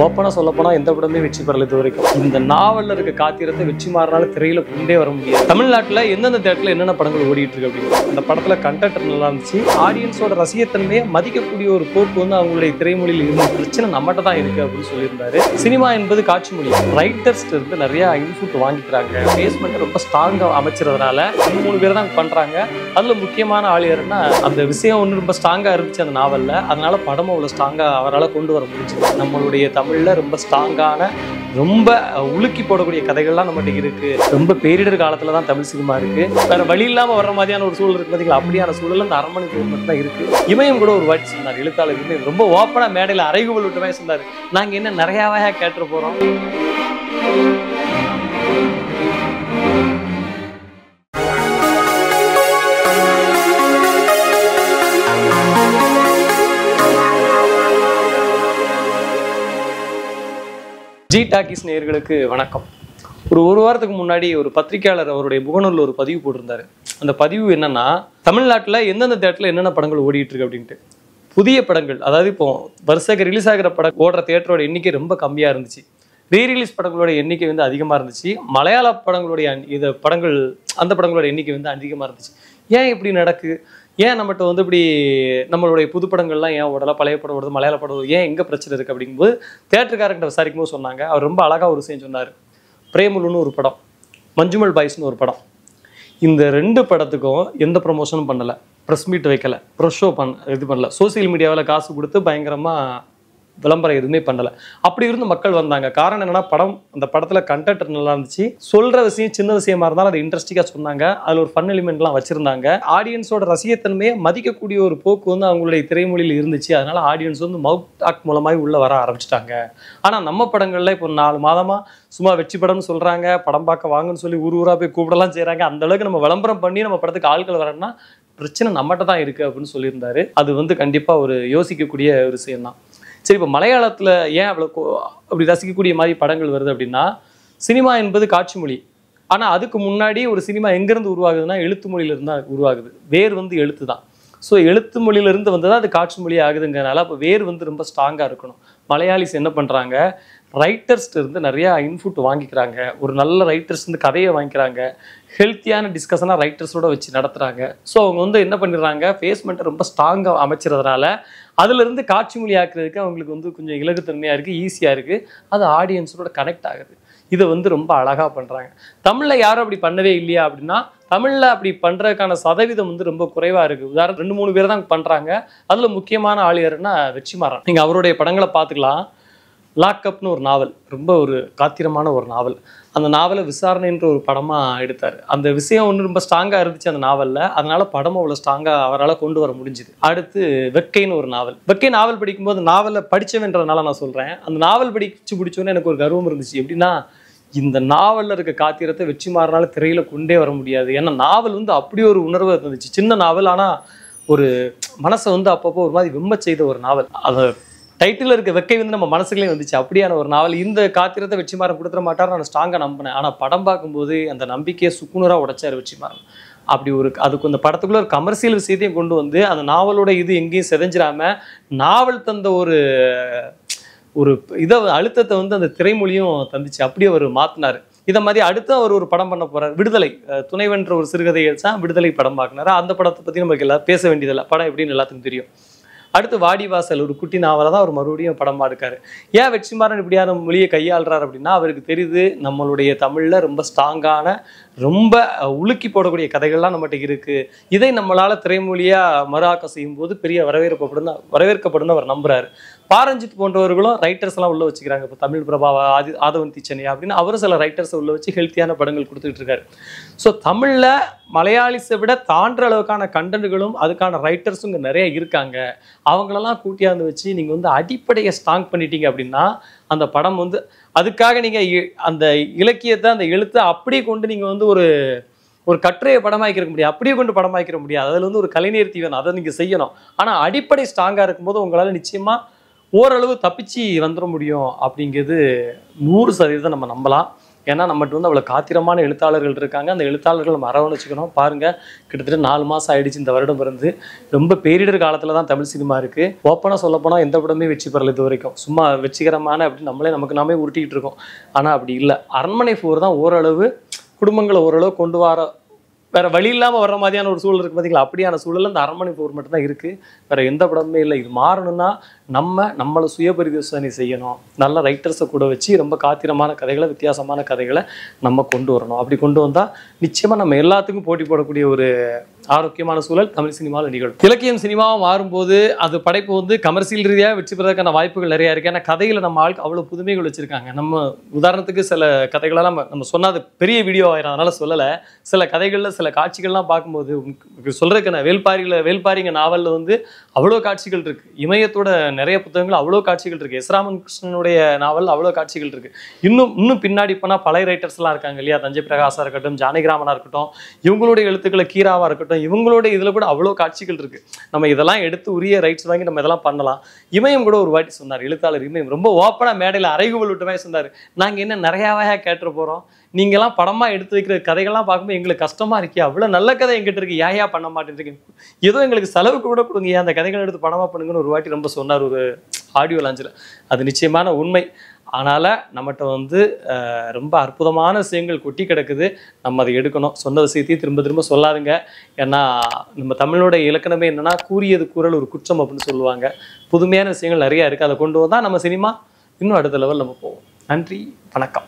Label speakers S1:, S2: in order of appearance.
S1: ஓப்பனா சொல்லப்போனா எந்த படமே வெற்றி பெறல இது வரைக்கும். இந்த நாவல்ல இருக்க காத்திரத்தை வெற்றி மாறினாலும் திரையில கொண்டே வர முடியாது. தமிழ்நாட்டுல எந்தெந்த தேட்டர்ல என்னென்ன படங்கள் ஓடிட்டு இருக்கு அப்படின்னு அந்த படத்துல கண்டென்ட் நல்லா இருந்துச்சு. ஆடியன்ஸோட ரசிகத்தன்மையை மதிக்கக்கூடிய ஒரு போக்கு வந்து அவங்களுடைய திரைமொழியில் இருந்த பிரச்சனை நம்மகிட்ட தான் இருக்கு அப்படின்னு சொல்லியிருந்தாரு. சினிமா என்பது காட்சி மொழி. ரைட்டர்ஸ் இருந்து நிறைய இன்புட் வாங்கிக்கிறாங்க. பேஸ்மெண்ட் ரொம்ப ஸ்ட்ராங்கா அமைச்சறதுனால 3 பேர் தான் பண்றாங்க. அதுல முக்கியமான ஆள் யாருன்னா அந்த விஷயம் ஒன்று ரொம்ப ஸ்ட்ராங்கா இருந்துச்சு அந்த நாவல்ல. அதனால படம் அவ்வளவு ஸ்ட்ராங்கா அவரால் கொண்டு வர முடிஞ்சு. நம்மளுடைய தமிழ்ல ரொம்ப ஸ்ட்ராங்கான ரொம்ப உலுக்கி போடக்கூடிய கதைகள்லாம் நம்மகிட்ட இருக்கு. ரொம்ப பேரிடர் காலத்துல தான் தமிழ் சினிமா இருக்கு. வேற வழி இல்லாம வர்ற மாதிரியான ஒரு சூழல் இருக்கு பார்த்தீங்களா? அப்படியான சூழல் அந்த அரண்மனை மட்டும் தான் இருக்கு. இமயம் கூட ஒரு வாட்டி சொன்னார், எழுத்தாளர் ரொம்ப ஓப்பனா மேடையில அறைகூவல் விட்டுமே சொன்னாரு, நாங்க என்ன நிறையாவே கேட்டு போறோம். ஜி டாக்கிஸ் நேயர்களுக்கு வணக்கம். ஒரு வாரத்துக்கு முன்னாடி ஒரு பத்திரிகையாளர் அவருடைய முகநூல்ல ஒரு பதிவு போட்டிருந்தாரு. அந்த பதிவு என்னன்னா, தமிழ்நாட்டில் எந்தெந்த தேட்டர்ல என்னென்ன படங்கள் ஓடிட்டு இருக்கு அப்படின்ட்டு. புதிய படங்கள், அதாவது இப்போ வருஷத்துக்கு ரிலீஸ் ஆகிற படம் ஓடுற தேட்டரோட எண்ணிக்கை ரொம்ப கம்மியா இருந்துச்சு. ரீரிலீஸ் படங்களோட எண்ணிக்கை வந்து அதிகமா இருந்துச்சு. மலையாள படங்களுடைய அந்த படங்களோட எண்ணிக்கை வந்து அதிகமா இருந்துச்சு. ஏன் இப்படி நடக்கு? ஏன் நம்மகிட்ட வந்து இப்படி நம்மளுடைய புது படங்கள்லாம் ஏன் ஓடலாம், பழைய படம் ஓடுது, மலையாள படம் ஏன் எங்கே பிரச்சனை இருக்குது அப்படிங்கும்போது தேட்டருக்காரர்கிட்ட விசாரிக்கும் போது சொன்னாங்க. அவர் ரொம்ப அழகாக ஒரு விஷயம் சொன்னார். பிரேமுலுன்னு ஒரு படம், மஞ்சுமல் பாய்ஸ்னு ஒரு படம். இந்த 2 படத்துக்கும் எந்த ப்ரமோஷனும் பண்ணலை, ப்ரெஸ் மீட் வைக்கலை, ப்ரெஸ் ஷோ பண்ணல, சோசியல் மீடியாவில் காசு கொடுத்து பயங்கரமாக விளம்பரம் எதுவுமே பண்ணலை. அப்படி இருந்து மக்கள் வந்தாங்க. காரணம் என்னன்னா, அந்த படத்தில் கண்டென்ட் நல்லா இருந்துச்சு. சொல்கிற விஷயம் சின்ன விஷயமா இருந்தாலும் அதை இன்ட்ரெஸ்டிங்காக சொன்னாங்க. அதில் ஒரு ஃபன் எலிமெண்ட்லாம் வச்சுருந்தாங்க. ஆடியன்ஸோட ரசிகத்தன்மையை மதிக்கக்கூடிய ஒரு போக்கு வந்து அவங்களுடைய திரைமொழியில் இருந்துச்சு. அதனால் ஆடியன்ஸ் வந்து மவுத் டாக் மூலமாக உள்ளே வர ஆரம்பிச்சிட்டாங்க. ஆனால் நம்ம படங்களில் இப்போ 4 மாதமாக சும்மா வெற்றி படம்னு சொல்கிறாங்க, படம் பார்க்க வாங்கன்னு சொல்லி ஊராக போய் கூப்பிடலாம் செய்கிறாங்க. அந்தளவுக்கு நம்ம விளம்பரம் பண்ணி நம்ம படத்துக்கு ஆட்கள் வரணும்னா பிரச்சனை நம்மகிட்ட தான் இருக்குது அப்படின்னு சொல்லியிருந்தாரு. அது வந்து கண்டிப்பாக ஒரு யோசிக்கக்கூடிய ஒரு விஷயம்தான். சரி, இப்போ மலையாளத்தில் ஏன் அவ்வளோ அப்படி ரசிக்கக்கூடிய மாதிரி படங்கள் வருது அப்படின்னா, சினிமா என்பது காட்சி மொழி. ஆனால் அதுக்கு முன்னாடி ஒரு சினிமா எங்கேருந்து உருவாகுதுன்னா எழுத்து மொழியிலிருந்து தான் உருவாகுது. வேர் வந்து எழுத்து தான். ஸோ எழுத்து மொழியிலிருந்து வந்து தான் அது காட்சி மொழி ஆகுதுங்கிறனால அப்போ வேர் வந்து ரொம்ப ஸ்ட்ராங்காக இருக்கணும். மலையாளிஸ் என்ன பண்ணுறாங்க, ரைட்டர்ஸ்ட்டு இருந்து நிறையா இன்புட் வாங்கிக்கிறாங்க. ஒரு நல்ல ரைட்டர்ஸ் வந்து கதையை வாங்கிக்கிறாங்க. ஹெல்த்தியான டிஸ்கஷனாக ரைட்டர்ஸோடு வச்சு நடத்துகிறாங்க. ஸோ அவங்க வந்து என்ன பண்ணிடுறாங்க, பேஸ்மெண்ட்டை ரொம்ப ஸ்ட்ராங்காக அமைச்சறதுனால அதுலேருந்து காட்சி மொழி ஆக்குறதுக்கு அவங்களுக்கு வந்து கொஞ்சம் இலகுத்தன்மையாக இருக்குது, ஈஸியாக இருக்குது. அது ஆடியன்ஸோட கனெக்ட் ஆகுது. இதை வந்து ரொம்ப அழகாக பண்ணுறாங்க. தமிழில் யாரும் அப்படி பண்ணவே இல்லையா அப்படின்னா, தமிழில் அப்படி பண்ணுறதுக்கான சதவீதம் வந்து ரொம்ப குறைவாக இருக்குது. உதாரணம் 2-3 பேர் தான் பண்ணுறாங்க. அதில் முக்கியமான ஆள் யாருன்னா வெற்றிமாறன். நீங்கள் அவருடைய படங்களை பார்த்துக்கலாம். லாக்அப்னு ஒரு நாவல், ரொம்ப ஒரு காத்திரமான ஒரு நாவல். அந்த நாவலை விசாரணைன்ற ஒரு படமாக எடுத்தார். அந்த விஷயம் ஒன்று ரொம்ப ஸ்ட்ராங்காக இருந்துச்சு அந்த நாவலில். அதனால படமும் அவ்வளோ ஸ்ட்ராங்காக அவரால் கொண்டு வர முடிஞ்சுது. அடுத்து வெக்கைன்னு ஒரு நாவல். வெக்கை நாவல் படிக்கும்போது நாவலை படித்தவன்றதுனால நான் சொல்கிறேன். அந்த நாவல் பிடிச்சோன்னே எனக்கு ஒரு கர்வம் இருந்துச்சு. எப்படின்னா, இந்த நாவலில் இருக்க காத்திரத்தை வெற்றி மாறினாலும் திரையில் கொண்டே வர முடியாது. ஏன்னா நாவல் வந்து அப்படி ஒரு உணர்வு இருந்துச்சு. சின்ன நாவல், ஆனால் ஒரு மனசை வந்து அப்பப்போ ஒரு மாதிரி வெம்ப செய்த ஒரு நாவல். அதை டைட்டில் இருக்க வெக்கை வந்து நம்ம மனசுக்குள்ளே வந்துச்சு. அப்படியான ஒரு நாவல். இந்த காத்திரத்தை வெற்றிமாறன் கொடுத்துட மாட்டார் நான் ஸ்ட்ராங்காக நம்பினேன். ஆனால் படம் பார்க்கும்போது அந்த நம்பிக்கையை சுக்குநூறாக உடைச்சார் வெற்றிமாறன். அப்படி அதுக்கு அந்த படத்துக்குள்ள ஒரு கமர்ஷியல் விஷயத்தையும் கொண்டு வந்து அந்த நாவலோட இது எங்கேயும் செதஞ்சிடாம நாவல் தந்த ஒரு அழுத்தத்தை வந்து அந்த திரைமொழியும் தந்துச்சு. அப்படியே அவர் மாற்றினார். இதை மாதிரி அடுத்து அவர் ஒரு படம் பண்ண போறார், விடுதலை. துணைவென்ற ஒரு சிறுகதையை தான் விடுதலை படம் பார்க்கினாரு. அந்த படத்தை பற்றி நமக்கு எல்லாம் பேச வேண்டியதில்லை, படம் எப்படின்னு எல்லாத்துக்கும் தெரியும். அடுத்து வாடிவாசல், ஒரு குட்டி நாவலை தான் அவர் மறுபடியும் படமாக எடுக்காரு. ஏன் வெற்றிமாறன் இப்படியான மொழியை கையாளுறாரு அப்படின்னா, அவருக்கு தெரியுது நம்மளுடைய தமிழில் ரொம்ப ஸ்ட்ராங்கான ரொம்ப உலுக்கி போடக்கூடிய கதைகள்லாம் நம்மகிட்ட இருக்குது. இதை நம்மளால் திரைமொழியாக மறுஆக்கம் செய்யும்போது பெரிய வரவேற்கப்படும் அவர் நம்புறாரு. பாரஞ்சித் போன்றவர்களும் ரைட்டர்ஸ் எல்லாம் உள்ள வச்சுக்கிறாங்க. இப்போ தமிழ் பிரபாவா, ஆதவந்தி சென்னையா அப்படின்னு அவரும் சில ரைட்டர்ஸை உள்ள வச்சு ஹெல்த்தியான படங்கள் கொடுத்துட்டு இருக்காரு. ஸோ தமிழில் மலையாளிஸை விட தாண்டுற அளவுக்கான கண்டென்ட்களும் அதுக்கான ரைட்டர்ஸும் இங்கே நிறைய இருக்காங்க. அவங்களெல்லாம் கூட்டியாந்து வச்சு நீங்கள் வந்து அடிப்படையை ஸ்ட்ராங் பண்ணிட்டீங்க அப்படின்னா அந்த படம் வந்து அதுக்காக நீங்கள் அந்த இலக்கியத்தை அந்த எழுத்தை அப்படியே கொண்டு நீங்கள் வந்து ஒரு கட்டுரையை படமாக்கிற முடியாது, அப்படியே கொண்டு படமாக்கிற முடியாது. அதில் வந்து ஒரு கலைநேர்த்தி வேணும், அதை நீங்கள் செய்யணும். ஆனால் அடிப்படை ஸ்ட்ராங்காக இருக்கும்போது உங்களால் நிச்சயமாக ஓரளவு தப்பிச்சு வந்துட முடியும் அப்படிங்கிறது 100% நம்ம நம்பலாம். ஏன்னா நம்மகிட்ட வந்து அவ்வளோ காத்திரமான எழுத்தாளர்கள் இருக்காங்க. அந்த எழுத்தாளர்கள் நம்ம அரவணைச்சிக்கணும். பாருங்கள், கிட்டத்தட்ட 4 மாதம் ஆயிடுச்சு இந்த வருடம் இருந்து. ரொம்ப பேரிடர் காலத்தில் தான் தமிழ் சினிமா இருக்குது. ஓப்பனாக சொல்லப்போனால் எந்த படமே வெற்றி பெறல இது வரைக்கும். சும்மா வெற்றிகரமான அப்படின்னு நமக்கு நாமே உருட்டிகிட்டு இருக்கோம். ஆனால் அப்படி இல்லை. அரண்மனை 4 தான் ஓரளவு குடும்பங்களை ஓரளவு கொண்டு வர, வேற வழி இல்லாமல் வர்ற மாதிரியான ஒரு சூழல் இருக்குது பார்த்தீங்களா? அப்படியான சூழல் அந்த அரண்மனை 4 மட்டும் தான் இருக்குது. வேற எந்த படமே இல்லை. இது மாறணும்னா நம்மளை சுய பரிசோதனை செய்யணும். நல்ல ரைட்டர்ஸை கூட வச்சு ரொம்ப காத்திரமான கதைகளை, வித்தியாசமான கதைகளை நம்ம கொண்டு வரணும். அப்படி கொண்டு வந்தால் நிச்சயமாக நம்ம எல்லாத்துக்கும் போட்டி போடக்கூடிய ஒரு ஆரோக்கியமான சூழல் தமிழ் சினிமாவில் நிகழும். இலக்கியம் சினிமாவை மாறும்போது அது படைப்பு வந்து கமர்சியல் ரீதியாக வெற்றி பெறதுக்கான வாய்ப்புகள் நிறையா இருக்குது. ஏன்னா கதையில் நம்ம ஆளுக்கு அவ்வளோ புதுமைகள் வச்சுருக்காங்க. நம்ம உதாரணத்துக்கு சில கதைகளெல்லாம் நம்ம சொன்னால் அது பெரிய வீடியோ ஆயிரும், அதனால் சொல்லலை. சில கதைகளில் சில காட்சிகள்லாம் பார்க்கும்போது சொல்கிறதுக்கு நான் வேல்பாரிங்க நாவலில் வந்து அவ்வளோ காட்சிகள் இருக்குது. இமயத்தோட நிறைய புத்தகங்கள் அவ்வளோ காட்சிகள் இருக்குது. எஸ் ராமகிருஷ்ணனுடைய நாவல் அவ்வளோ காட்சிகள் இருக்குது. இன்னும் பின்னாடி போனால் பழைய ரைட்டர்ஸ்லாம் இருக்காங்க இல்லையா? தஞ்சை பிரகாஷாக இருக்கட்டும், ஜானகிராமனாக இருக்கட்டும், இவங்களுடைய எழுத்துக்களை கீராவாக இருக்கட்டும், இவங்களோட இதில் கூட அவ்வளோ காட்சிகள் இருக்குது. நம்ம இதெல்லாம் எடுத்து உரிய ரைட்ஸ் வாங்கி நம்ம இதெல்லாம் பண்ணலாம். இமயம் கூட ஒரு வாட்டி சொன்னார், எழுத்தாளர் இமயம் ரொம்ப ஓப்பனாக மேடையில் அறைகூவல் விட்டுமே சொன்னார், நாங்கள் என்ன நிறையாவே கேட்டுற போகிறோம், நீங்கள்லாம் படமாக எடுத்து வைக்கிற கதைகள்லாம் பார்க்கும்போது எங்களுக்கு கஷ்டமாக இருக்கே, அவ்வளோ நல்ல கதை எங்கிட்ட இருக்குது, ஏன் பண்ண மாட்டேன், ஏதோ எங்களுக்கு செலவுக்கு கூட கொடுங்க, அந்த கதைகளை எடுத்து படமாக பண்ணுங்கன்னு ஒரு வாட்டி ரொம்ப சொன்னார் ஒரு ஆடியோ லான்ச்சில். அது நிச்சயமான உண்மை. அதனால் நம்மகிட்ட வந்து ரொம்ப அற்புதமான விஷயங்கள் கொட்டி கிடக்குது. நம்ம அதை எடுக்கணும். சொன்ன விஷயத்தையும் திரும்ப சொல்லாதுங்க. ஏன்னா நம்ம தமிழோட இலக்கணமே என்னென்னா, கூறியது கூறல் ஒரு குற்றம் அப்படின்னு சொல்லுவாங்க. புதுமையான விஷயங்கள் நிறையா இருக்குது. அதை கொண்டு வந்தால் நம்ம சினிமா இன்னும் அடுத்த லெவல் நம்ம போவோம். நன்றி, வணக்கம்.